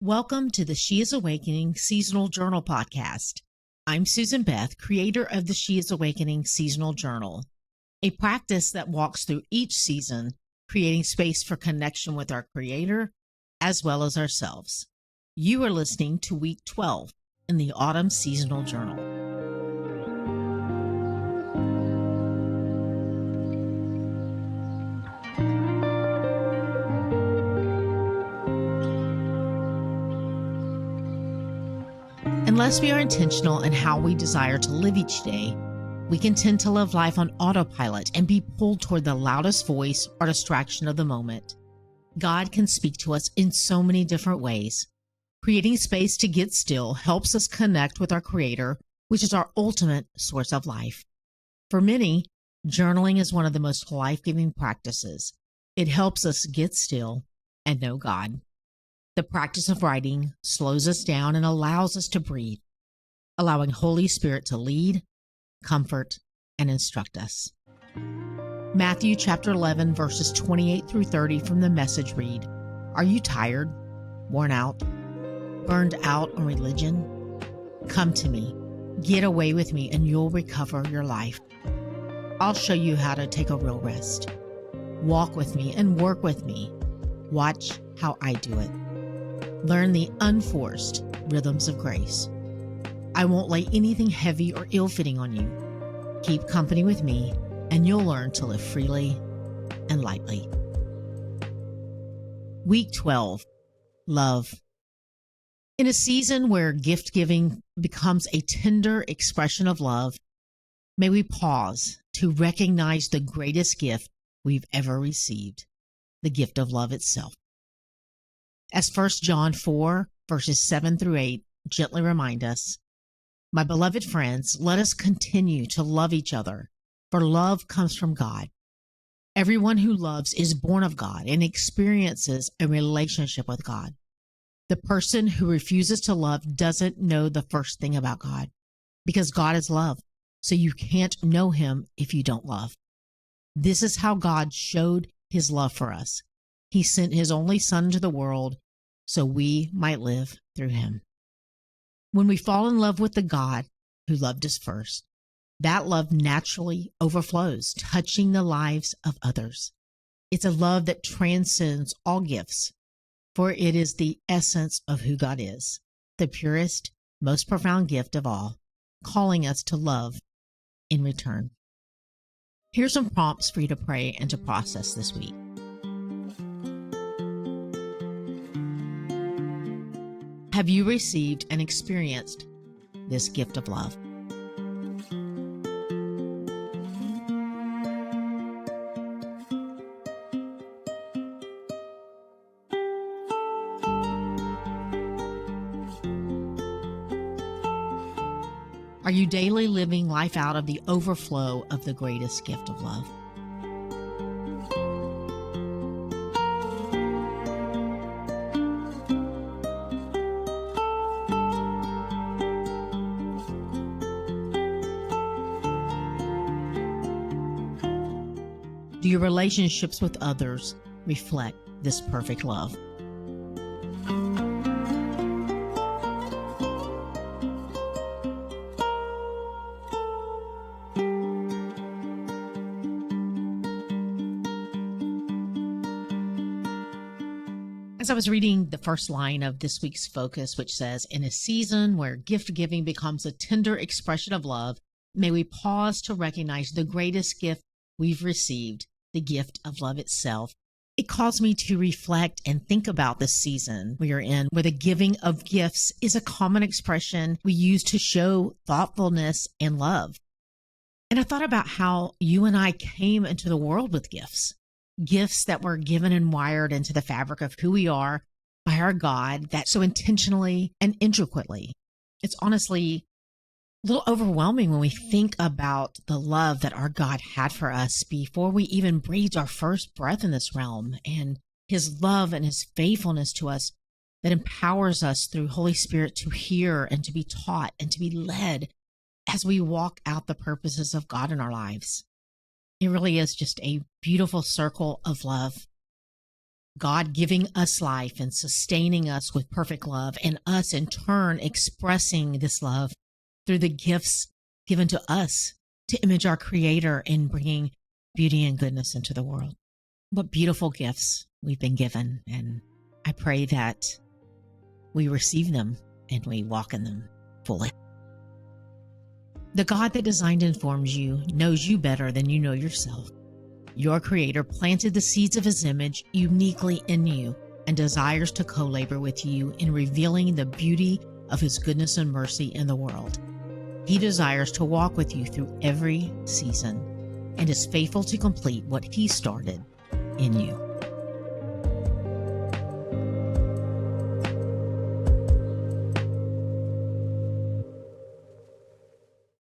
Welcome to the She is Awakening Seasonal Journal Podcast. I'm Susan Beth, creator of the She is Awakening Seasonal Journal, a practice that walks through each season, creating space for connection with our Creator as well as ourselves. You are listening to week 12 in the Autumn Seasonal Journal. Unless we are intentional in how we desire to live each day, we can tend to live life on autopilot and be pulled toward the loudest voice or distraction of the moment. God can speak to us in so many different ways. Creating space to get still helps us connect with our Creator, which is our ultimate source of life. For many, journaling is one of the most life-giving practices. It helps us get still and know God. The practice of writing slows us down and allows us to breathe, allowing Holy Spirit to lead, comfort, and instruct us. Matthew chapter 11, verses 28 through 30 from the Message read, "Are you tired, worn out, burned out on religion? Come to me, get away with me, and you'll recover your life. I'll show you how to take a real rest. Walk with me and work with me. Watch how I do it. Learn the unforced rhythms of grace. I won't lay anything heavy or ill-fitting on you. Keep company with me, and you'll learn to live freely and lightly." Week 12, Love. In a season where gift-giving becomes a tender expression of love, may we pause to recognize the greatest gift we've ever received, the gift of love itself. As 1 John 4, verses 7 through 8 gently remind us, "My beloved friends, let us continue to love each other, for love comes from God. Everyone who loves is born of God and experiences a relationship with God. The person who refuses to love doesn't know the first thing about God, because God is love, so you can't know him if you don't love. This is how God showed his love for us. He sent his only Son into the world so we might live through him." When we fall in love with the God who loved us first, that love naturally overflows, touching the lives of others. It's a love that transcends all gifts, for it is the essence of who God is, the purest, most profound gift of all, calling us to love in return. Here's some prompts for you to pray and to process this week. Have you received and experienced this gift of love? Are you daily living life out of the overflow of the greatest gift of love? Do your relationships with others reflect this perfect love? As I was reading the first line of this week's focus, which says, "In a season where gift giving becomes a tender expression of love, may we pause to recognize the greatest gift we've received, the gift of love itself." It caused me to reflect and think about this season we are in, where the giving of gifts is a common expression we use to show thoughtfulness and love. And I thought about how you and I came into the world with gifts that were given and wired into the fabric of who we are by our God, that so intentionally and intricately. It's honestly a little overwhelming when we think about the love that our God had for us before we even breathed our first breath in this realm, and his love and his faithfulness to us that empowers us through Holy Spirit to hear and to be taught and to be led as we walk out the purposes of God in our lives. It really is just a beautiful circle of love. God giving us life and sustaining us with perfect love, and us in turn expressing this love through the gifts given to us to image our Creator and bringing beauty and goodness into the world. What beautiful gifts we've been given, and I pray that we receive them and we walk in them fully. The God that designed and forms you knows you better than you know yourself. Your Creator planted the seeds of His image uniquely in you and desires to co-labor with you in revealing the beauty of His goodness and mercy in the world. He desires to walk with you through every season and is faithful to complete what He started in you.